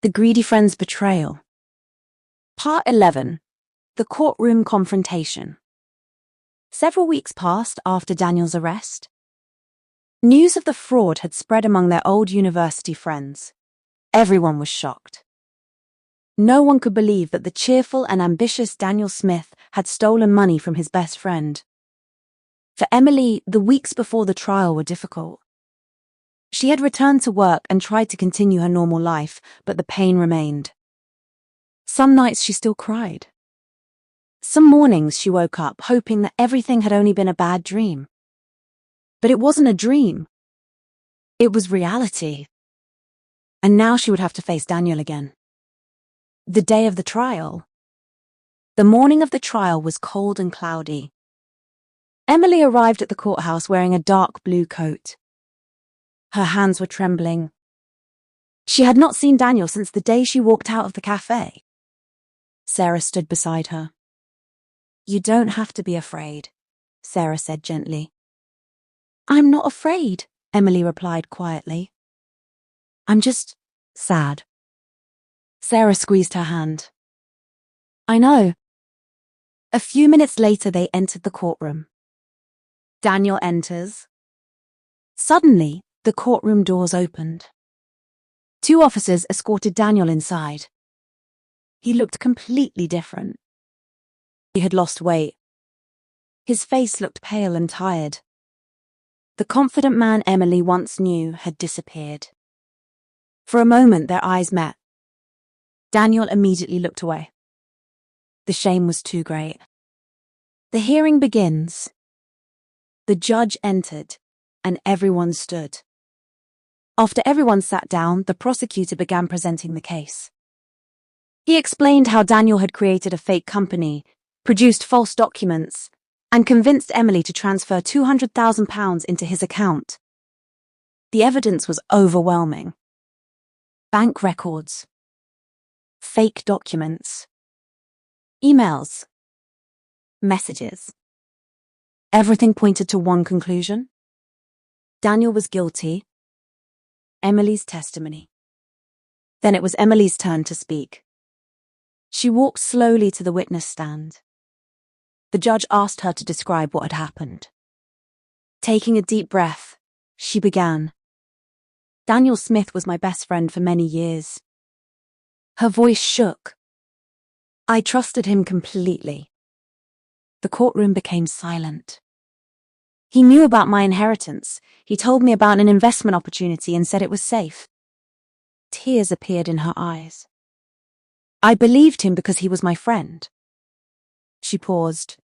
The Greedy Friend's Betrayal. Part 11. The Courtroom Confrontation. Several weeks passed after Daniel's arrest. News of the fraud had spread among their old university friends. Everyone was shocked. No one could believe that the cheerful and ambitious Daniel Smith had stolen money from his best friend. For Emily, the weeks before the trial were difficult. She had returned to work and tried to continue her normal life, but the pain remained. Some nights she still cried. Some mornings she woke up hoping that everything had only been a bad dream. But it wasn't a dream. It was reality. And now she would have to face Daniel again. The day of the trial. The morning of the trial was cold and cloudy. Emily arrived at the courthouse wearing a dark blue coat. Her hands were trembling. She had not seen Daniel since the day she walked out of the cafe. Sarah stood beside her. "You don't have to be afraid," Sarah said gently. "I'm not afraid," Emily replied quietly. "I'm just sad." Sarah squeezed her hand. "I know." A few minutes later they entered the courtroom. Daniel enters. Suddenly, the courtroom doors opened. Two officers escorted Daniel inside. He looked completely different. He had lost weight. His face looked pale and tired. The confident man Emily once knew had disappeared. For a moment their eyes met. Daniel immediately looked away. The shame was too great. The hearing begins. The judge entered, and everyone stood. After everyone sat down, the prosecutor began presenting the case. He explained how Daniel had created a fake company, produced false documents, and convinced Emily to transfer £200,000 into his account. The evidence was overwhelming. Bank records, fake documents, emails, messages. Everything pointed to one conclusion. Daniel was guilty. Emily's testimony. Then it was Emily's turn to speak. She walked slowly to the witness stand. The judge asked her to describe what had happened. Taking a deep breath, she began. "Daniel Smith was my best friend for many years." Her voice shook. "I trusted him completely." The courtroom became silent. "He knew about my inheritance. He told me about an investment opportunity and said it was safe." Tears appeared in her eyes. "I believed him because he was my friend." She paused.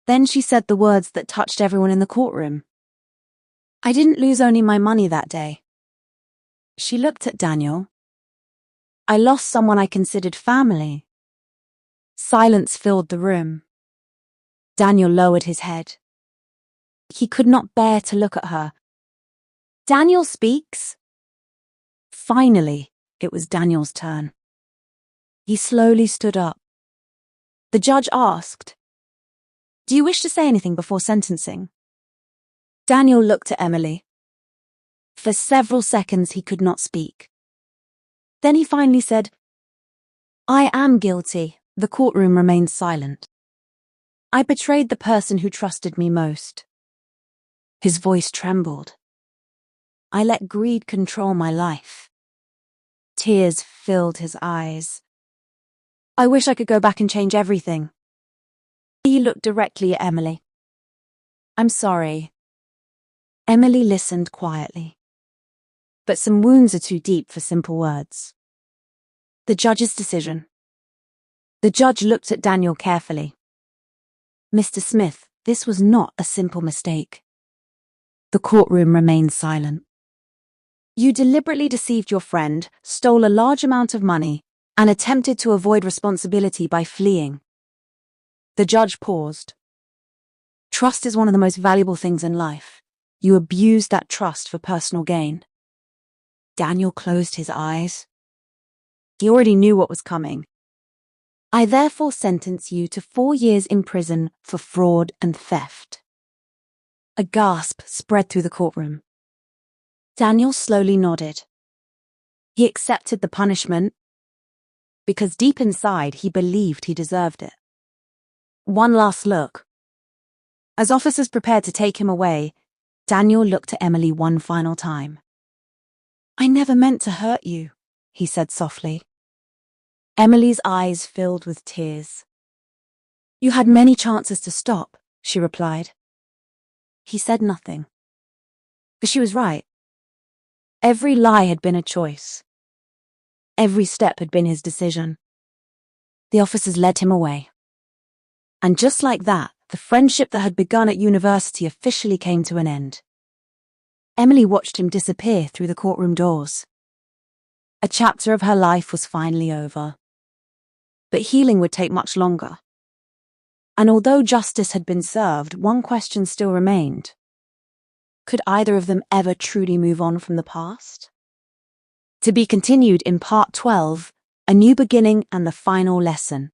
Then she said the words that touched everyone in the courtroom. "I didn't lose only my money that day." She looked at Daniel. "I lost someone I considered family." Silence filled the room. Daniel lowered his head. He could not bear to look at her. "Daniel speaks." Finally, it was Daniel's turn. He slowly stood up. The judge asked, "Do you wish to say anything before sentencing?" Daniel looked at Emily. For several seconds he could not speak. Then he finally said, "I am guilty." The courtroom remained silent. "I betrayed the person who trusted me most." His voice trembled. "I let greed control my life." Tears filled his eyes. "I wish I could go back and change everything." He looked directly at Emily. "I'm sorry." Emily listened quietly. But some wounds are too deep for simple words. The judge's decision. The judge looked at Daniel carefully. "Mr. Smith, this was not a simple mistake." The courtroom remained silent. "You deliberately deceived your friend, stole a large amount of money, and attempted to avoid responsibility by fleeing." The judge paused. "Trust is one of the most valuable things in life. You abused that trust for personal gain." Daniel closed his eyes. He already knew what was coming. "I therefore sentence you to 4 years in prison for fraud and theft." A gasp spread through the courtroom. Daniel slowly nodded. He accepted the punishment because deep inside he believed he deserved it. One last look. As officers prepared to take him away, Daniel looked at Emily one final time. "I never meant to hurt you," he said softly. Emily's eyes filled with tears. "You had many chances to stop," she replied. He said nothing. But she was right. Every lie had been a choice. Every step had been his decision. The officers led him away. And just like that, the friendship that had begun at university officially came to an end. Emily watched him disappear through the courtroom doors. A chapter of her life was finally over. But healing would take much longer. And although justice had been served, one question still remained. Could either of them ever truly move on from the past? To be continued in part 12, A New Beginning and the Final Lesson.